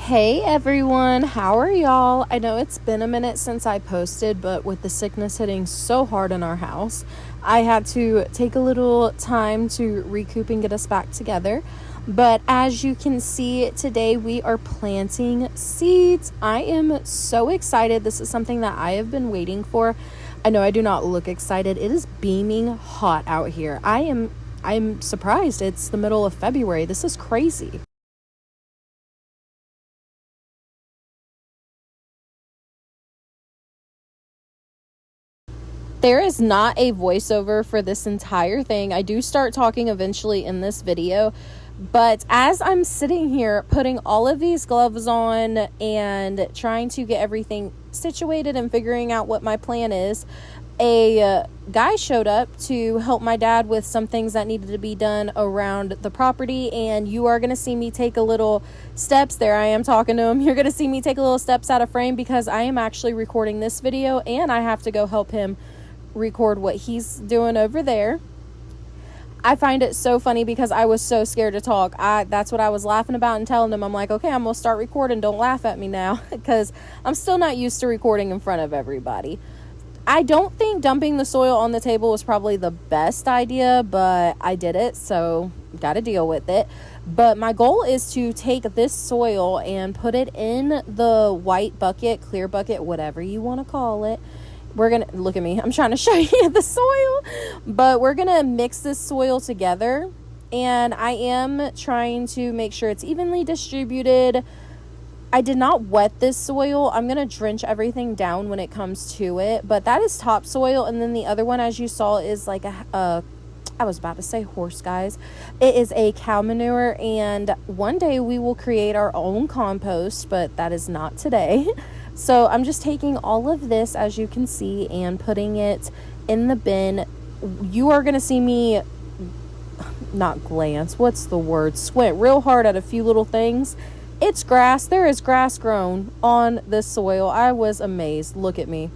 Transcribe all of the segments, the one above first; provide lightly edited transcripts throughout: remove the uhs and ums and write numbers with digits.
Hey everyone, how are y'all? I know it's been a minute since I posted, but with the sickness hitting so hard in our house, I had to take a little time to recoup and get us back together. But as you can see, today we are planting seeds. I am so excited. This is something that I have been waiting for. I know I do not look excited. It is beaming hot out here. I'm surprised. It's the middle of February. This is crazy. There is not a voiceover for this entire thing. I do start talking eventually in this video, but as I'm sitting here putting all of these gloves on and trying to get everything situated and figuring out what my plan is, a guy showed up to help my dad with some things that needed to be done around the property, and you are going to see me take a little steps. There I am talking to him. You're going to see me take a little steps out of frame because I am actually recording this video and I have to go help him record what he's doing over there. I find it so funny because I was so scared to talk. That's what I was laughing about and telling him. I'm like, okay, I'm gonna start recording. Don't laugh at me now because I'm still not used to recording in front of everybody. I don't think dumping the soil on the table was probably the best idea, but I did it, so got to deal with it. But my goal is to take this soil and put it in the white bucket, clear bucket, whatever you want to call it. We're going to, look at me, I'm trying to show you the soil, but we're going to mix this soil together, and I am trying to make sure it's evenly distributed. I did not wet this soil. I'm going to drench everything down when it comes to it, but that is topsoil, and then the other one, as you saw, is like I was about to say horse, guys. It is a cow manure, and one day we will create our own compost, but that is not today. So I'm just taking all of this, as you can see, and putting it in the bin. You are going to see me, not glance, what's the word? Squint real hard at a few little things. It's grass. There is grass grown on this soil. I was amazed. Look at me.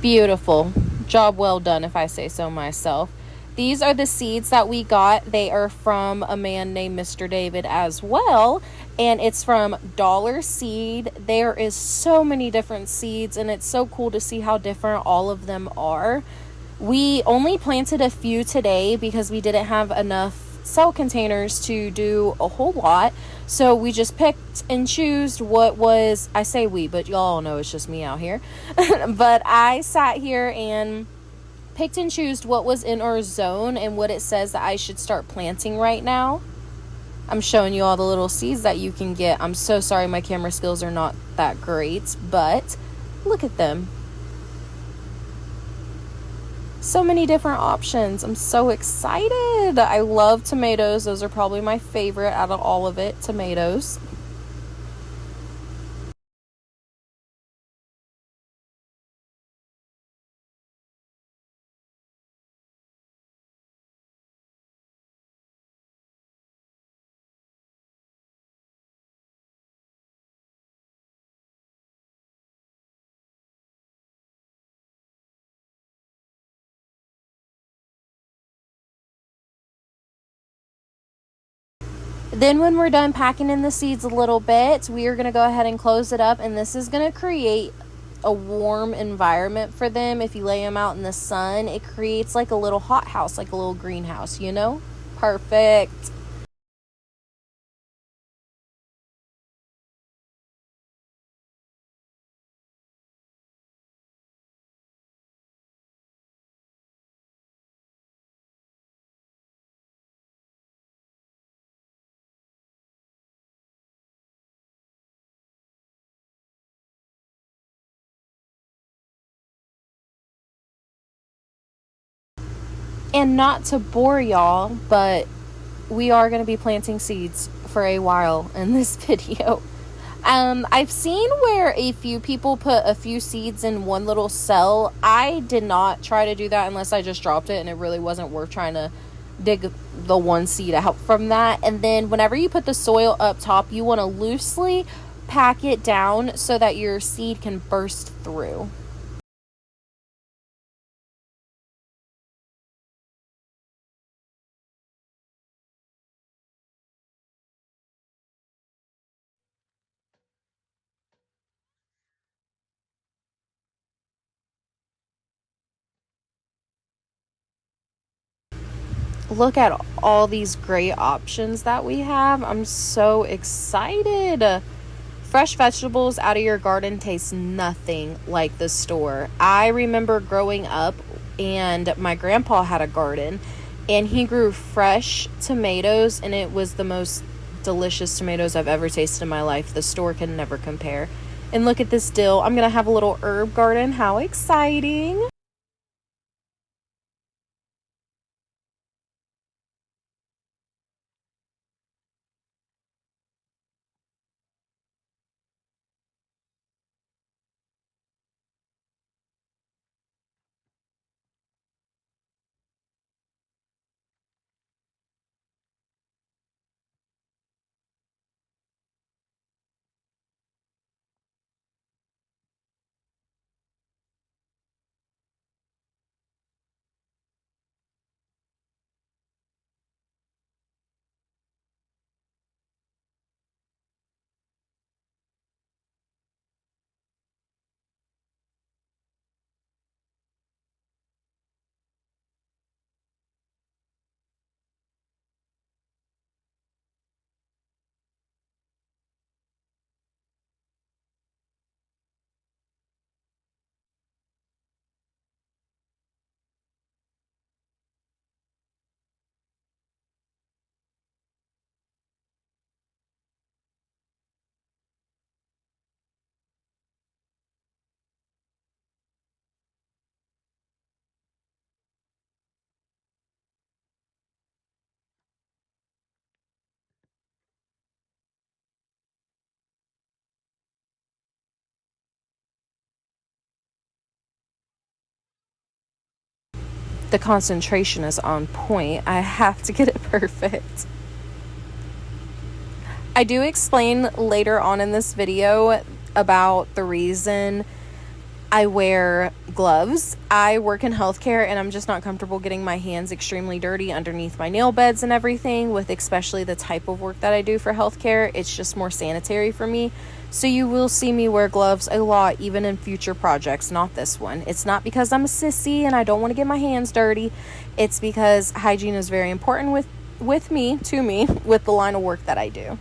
Beautiful. Job well done, if I say so myself. These are the seeds that we got. They are from a man named Mr. David as well, and it's from Dollar Seed. There is so many different seeds, and it's so cool to see how different all of them are. We only planted a few today because we didn't have enough cell containers to do a whole lot, so we just picked and chose what was, I say we, but y'all know it's just me out here. But I sat here and picked and chose what was in our zone and what it says that I should start planting right now. I'm showing you all the little seeds that you can get. I'm so sorry my camera skills are not that great, but look at them. So many different options. I'm so excited. I love tomatoes. Those are probably my favorite out of all of it, tomatoes. Then when we're done packing in the seeds a little bit, we are going to go ahead and close it up, and this is going to create a warm environment for them. If you lay them out in the sun, it creates like a little hothouse, like a little greenhouse, you know? Perfect. And not to bore y'all, but we are going to be planting seeds for a while in this video. I've seen where a few people put a few seeds in one little cell. I did not try to do that unless I just dropped it and it really wasn't worth trying to dig the one seed out from that. And then whenever you put the soil up top, you want to loosely pack it down so that your seed can burst through. Look at all these great options that we have. I'm so excited. Fresh vegetables out of your garden taste nothing like the store. I remember growing up and my grandpa had a garden and he grew fresh tomatoes and it was the most delicious tomatoes I've ever tasted in my life. The store can never compare. And look at this dill. I'm going to have a little herb garden. How exciting! The concentration is on point. I have to get it perfect. I do explain later on in this video about the reason I wear gloves. I work in healthcare and I'm just not comfortable getting my hands extremely dirty underneath my nail beds and everything, with especially the type of work that I do for healthcare. It's just more sanitary for me. So you will see me wear gloves a lot, even in future projects, not this one. It's not because I'm a sissy and I don't want to get my hands dirty. It's because hygiene is very important with me, with the line of work that I do.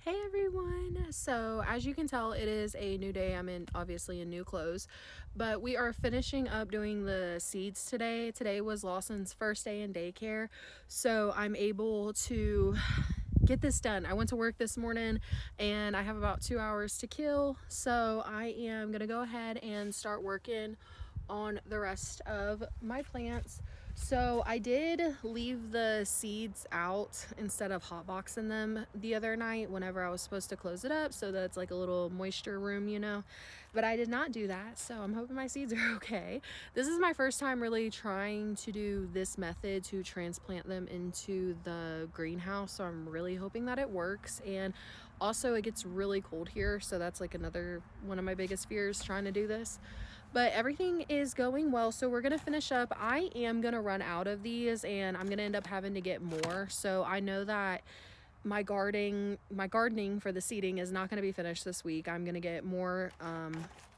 Hey everyone! So as you can tell, it is a new day. I'm obviously in new clothes, but we are finishing up doing the seeds today. Today was Lawson's first day in daycare, so I'm able to get this done. I went to work this morning and I have about 2 hours to kill, so I am gonna go ahead and start working on the rest of my plants. So I did leave the seeds out instead of hotboxing them the other night whenever I was supposed to close it up, so that's like a little moisture room, but I did not do that, so I'm hoping my seeds are okay. This is my first time really trying to do this method to transplant them into the greenhouse, so I'm really hoping that it works. And also it gets really cold here, so that's like another one of my biggest fears trying to do this. But everything is going well, so we're gonna finish up. I am gonna run out of these and I'm gonna end up having to get more, so I know that my gardening for the seeding is not going to be finished this week. I'm going to get more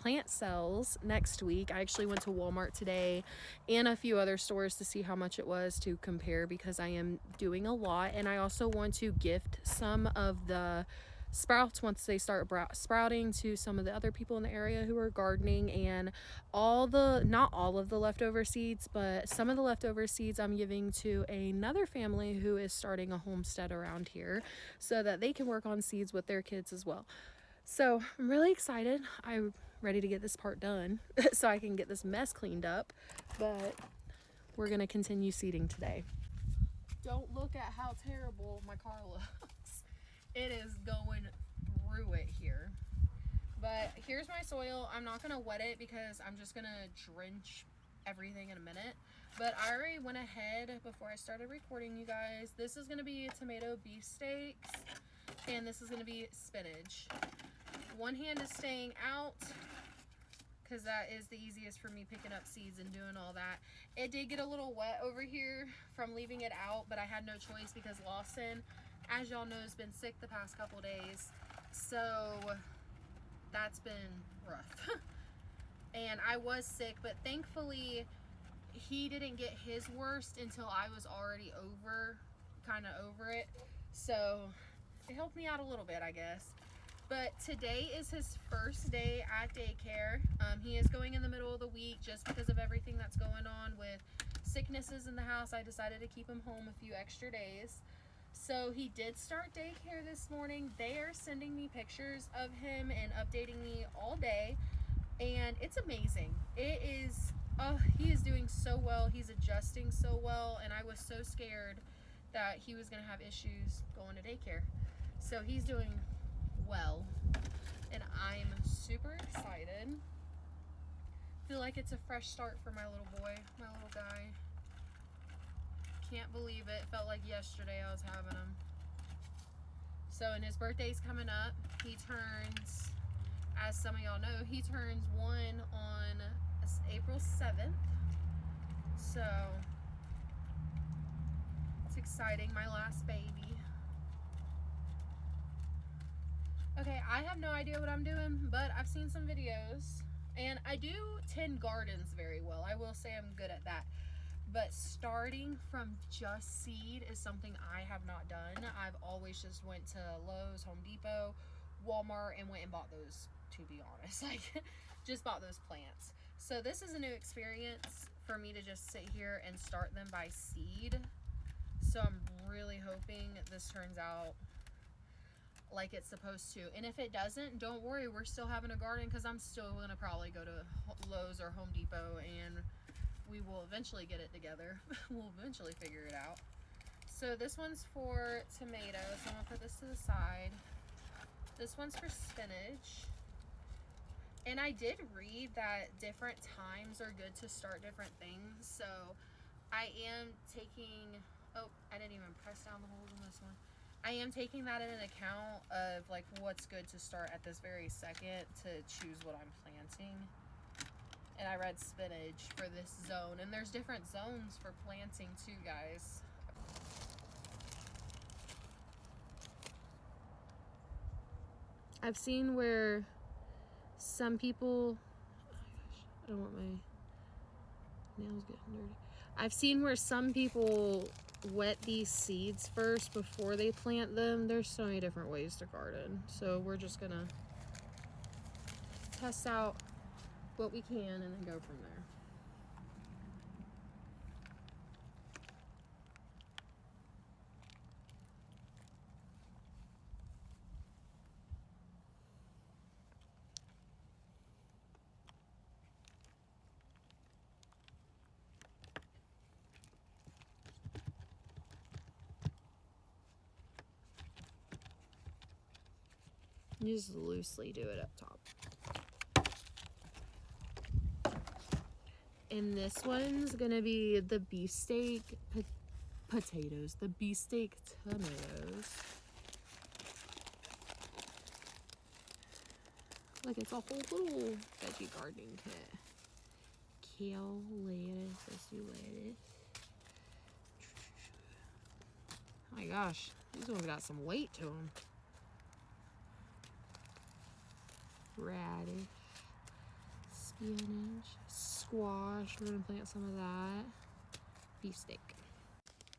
plant cells next week. I actually went to Walmart today and a few other stores to see how much it was to compare, because I am doing a lot, and I also want to gift some of the sprouts once they start sprouting to some of the other people in the area who are gardening. And not all of the leftover seeds, but some of the leftover seeds I'm giving to another family who is starting a homestead around here so that they can work on seeds with their kids as well. So I'm really excited. I'm ready to get this part done so I can get this mess cleaned up, but we're gonna continue seeding today. Don't look at how terrible my car looks. It is going through it here. But here's my soil. I'm not gonna wet it because I'm just gonna drench everything in a minute. But I already went ahead before I started recording, you guys. This is gonna be tomato beefsteaks, and this is gonna be spinach. One hand is staying out because that is the easiest for me picking up seeds and doing all that. It did get a little wet over here from leaving it out, but I had no choice because Lawson, as y'all know, has been sick the past couple days. So that's been rough. And I was sick, but thankfully he didn't get his worst until I was already kind of over it. So it helped me out a little bit, I guess. But today is his first day at daycare. He is going in the middle of the week just because of everything that's going on with sicknesses in the house. I decided to keep him home a few extra days. So he did start daycare this morning. They are sending me pictures of him and updating me all day. And it's amazing. It is, oh, he is doing so well. He's adjusting so well. And I was so scared that he was going to have issues going to daycare. So he's doing well, and I'm super excited. Feel like it's a fresh start for my little boy, my little guy. Can't believe it. Felt like yesterday I was having him. So, and his birthday's coming up. He turns, as some of y'all know, he turns 1 on April 7th. So it's exciting. My last baby. Okay, I have no idea what I'm doing, but I've seen some videos, and I do tend gardens very well. I will say I'm good at that. But starting from just seed is something I have not done. I've always just went to Lowe's, Home Depot, Walmart, and went and bought those, to be honest. Like, just bought those plants. So this is a new experience for me to just sit here and start them by seed. So I'm really hoping this turns out like it's supposed to. And if it doesn't, don't worry, we're still having a garden, because I'm still gonna probably go to Lowe's or Home Depot and we will eventually get it together. We'll eventually figure it out. So this one's for tomatoes. I'm gonna put this to the side. This one's for spinach. And I did read that different times are good to start different things. So I am taking, oh, I didn't even press down the holes on this one. I am taking that in an account of like what's good to start at this very second to choose what I'm planting. And I read spinach for this zone, and there's different zones for planting too, guys. I've seen where some people, oh my gosh, I don't want my nails getting dirty. I've seen where some people wet these seeds first before they plant them. There's so many different ways to garden. So we're just gonna test out what we can and then go from there. You just loosely do it up top. And this one's gonna be the beefsteak potatoes, the beefsteak tomatoes. Like, it's a whole little veggie gardening kit. Kale, lettuce, let's do lettuce. Oh my gosh, these ones got some weight to them. Radish, spinach, squash, we're gonna plant some of that. Beefsteak.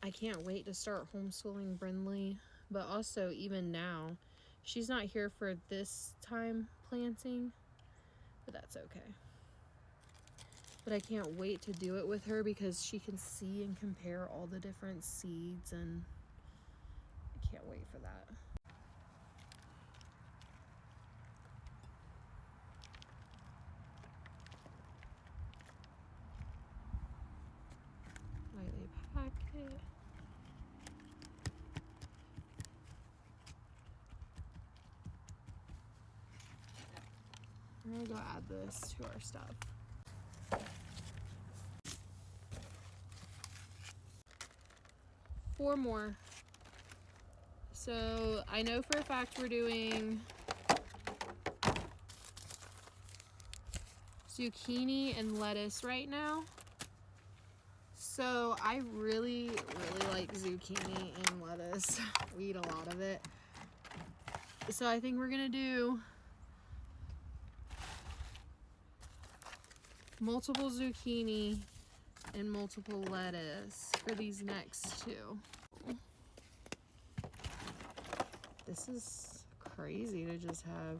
I can't wait to start homeschooling Brindley, but also even now, she's not here for this time planting, but that's okay. But I can't wait to do it with her because she can see and compare all the different seeds, and I can't wait for that. We're gonna go add this to our stuff. Four more. So I know for a fact we're doing zucchini and lettuce right now. So I really like zucchini and lettuce. We eat a lot of it. So I think we're gonna do multiple zucchini and multiple lettuce for these next two. This is crazy to just have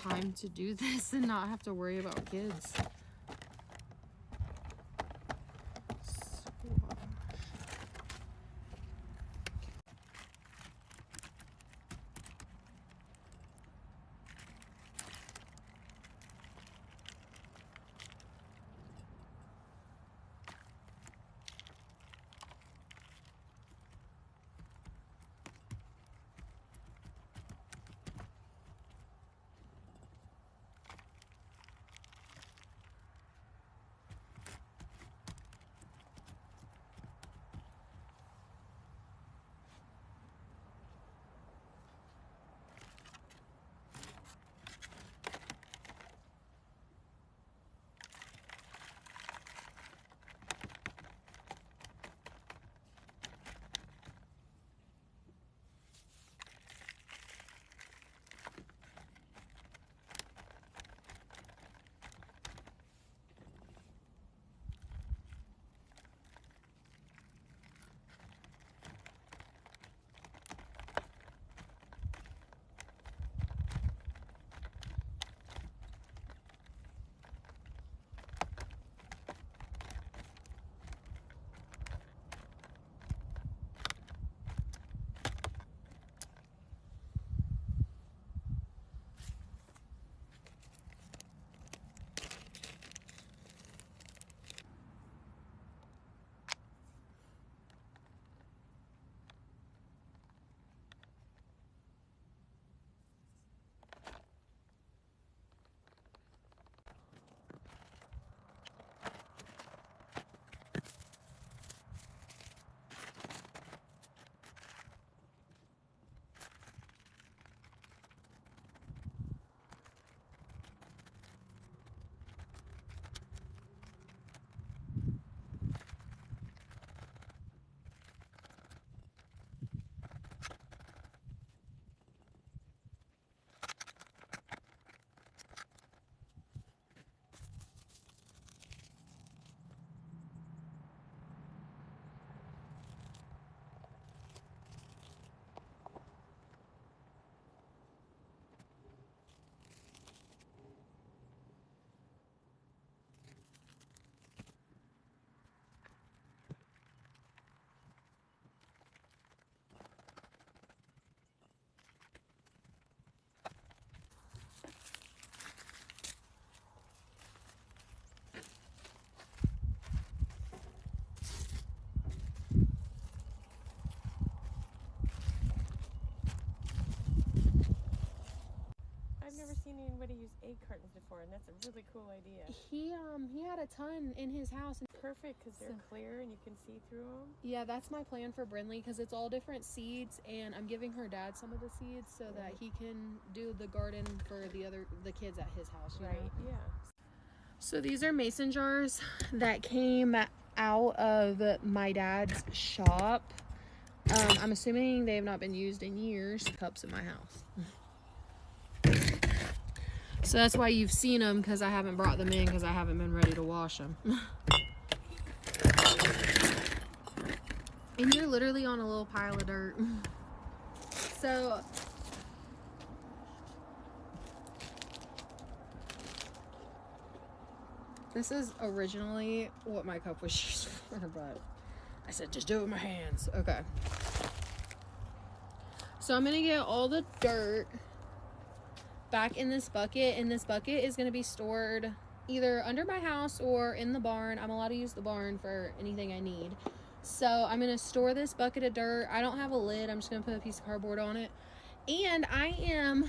time to do this and not have to worry about kids. I've never seen anybody use egg cartons before, and that's a really cool idea. He had a ton in his house. Perfect, because they're clear and you can see through them. Yeah, that's my plan for Brinley, because it's all different seeds, and I'm giving her dad some of the seeds so that he can do the garden for the kids at his house. You know? Yeah. So these are mason jars that came out of my dad's shop. I'm assuming they have not been used in years. Cups in my house. So that's why you've seen them, because I haven't brought them in because I haven't been ready to wash them. And you're literally on a little pile of dirt. So this is originally what my cup was used for, but I said just do it with my hands. Okay. So I'm gonna get all the dirt back in this bucket, and this bucket is going to be stored either under my house or in the barn. I'm allowed to use the barn for anything I need. So I'm going to store this bucket of dirt. I don't have a lid. I'm just going to put a piece of cardboard on it. And I am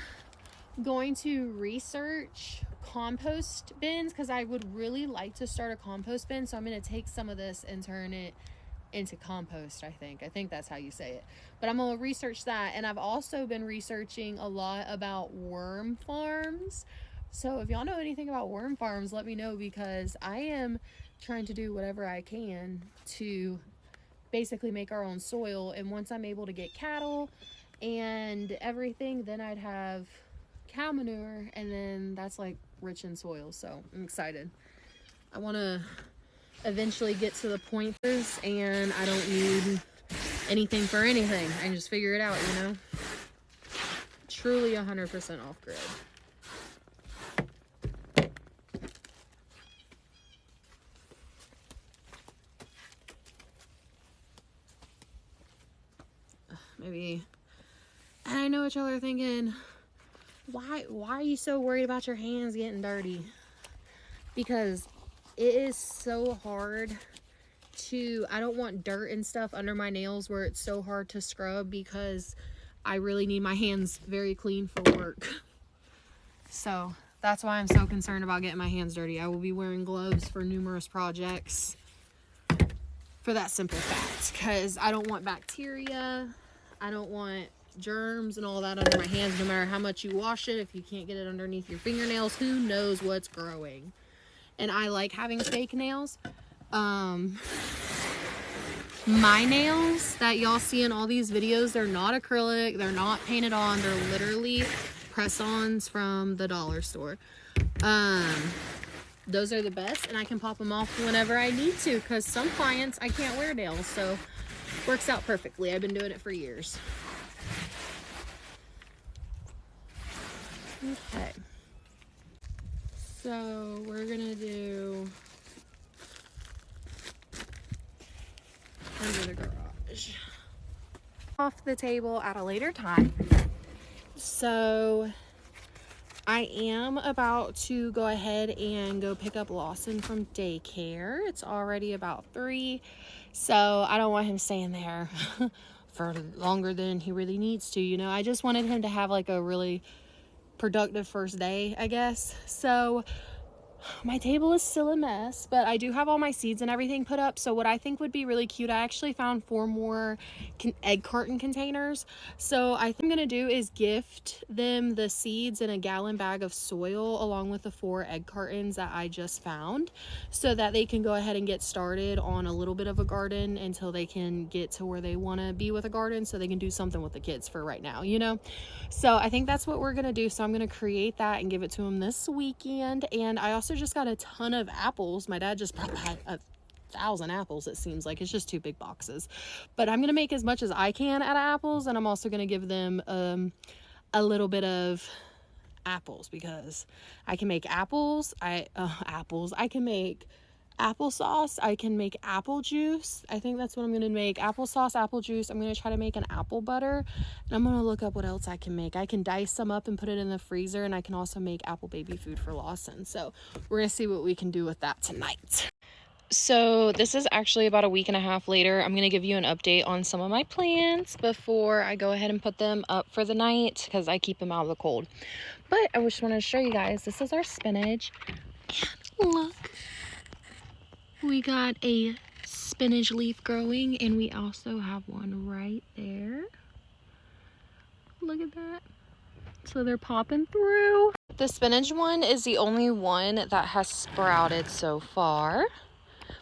going to research compost bins because I would really like to start a compost bin. So I'm going to take some of this and turn it into compost. I think that's how you say it, but I'm going to research that. And I've also been researching a lot about worm farms. So if y'all know anything about worm farms, let me know, because I am trying to do whatever I can to basically make our own soil. And once I'm able to get cattle and everything, then I'd have cow manure, and then that's like rich in soil. So I'm excited. I want to eventually get to the point and I don't need anything for anything. I can just figure it out, you know? Truly 100% off grid. Maybe, and I know what y'all are thinking, why are you so worried about your hands getting dirty? Because it is so hard to, I don't want dirt and stuff under my nails where it's so hard to scrub, because I really need my hands very clean for work. So that's why I'm so concerned about getting my hands dirty. I will be wearing gloves for numerous projects for that simple fact, because I don't want bacteria, I don't want germs and all that under my hands. No matter how much you wash it, if you can't get it underneath your fingernails, who knows what's growing. And I like having fake nails. My nails that y'all see in all these videos, they're not acrylic, they're not painted on, they're literally press-ons from the dollar store. Those are the best, and I can pop them off whenever I need to, because some clients I can't wear nails, so works out perfectly. I've been doing it for years. Okay, so we're gonna do under the garage, off the table at a later time. So I am about to go ahead and go pick up Lawson from daycare. It's already about 3, so I don't want him staying there for longer than he really needs to, you know. I just wanted him to have like a really productive first day, I guess. So my table is still a mess, but I do have all my seeds and everything put up. So what I think would be really cute, I actually found 4 more egg carton containers. So I think I'm gonna do is gift them the seeds in a gallon bag of soil along with the 4 egg cartons that I just found, so that they can go ahead and get started on a little bit of a garden until they can get to where they want to be with a garden, so they can do something with the kids for right now, you know. So I think that's what we're gonna do. So I'm gonna create that and give it to them this weekend. And I also just got a ton of apples. My dad just brought back 1,000 apples, it seems like. It's just 2 big boxes, but I'm gonna make as much as I can out of apples, and I'm also gonna give them a little bit of apples, because I can make apples. I can make applesauce, I can make apple juice. I think that's what I'm gonna make. Applesauce, apple juice. I'm gonna try to make an apple butter, and I'm gonna look up what else I can make. I can dice some up and put it in the freezer, and I can also make apple baby food for Lawson. So we're gonna see what we can do with that tonight. So this is actually about a week and a half later. I'm gonna give you an update on some of my plants before I go ahead and put them up for the night, because I keep them out of the cold. But I just want to show you guys, this is our spinach. And look, we got a spinach leaf growing, and we also have one right there. Look at that. So they're popping through. The spinach one is the only one that has sprouted so far,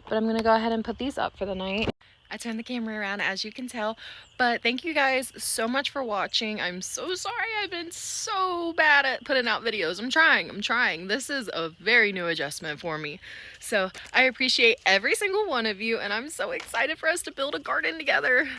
but I'm gonna go ahead and put these up for the night. I turned the camera around, as you can tell, but thank you guys so much for watching. I'm so sorry I've been so bad at putting out videos. I'm trying. This is a very new adjustment for me. So I appreciate every single one of you, and I'm so excited for us to build a garden together.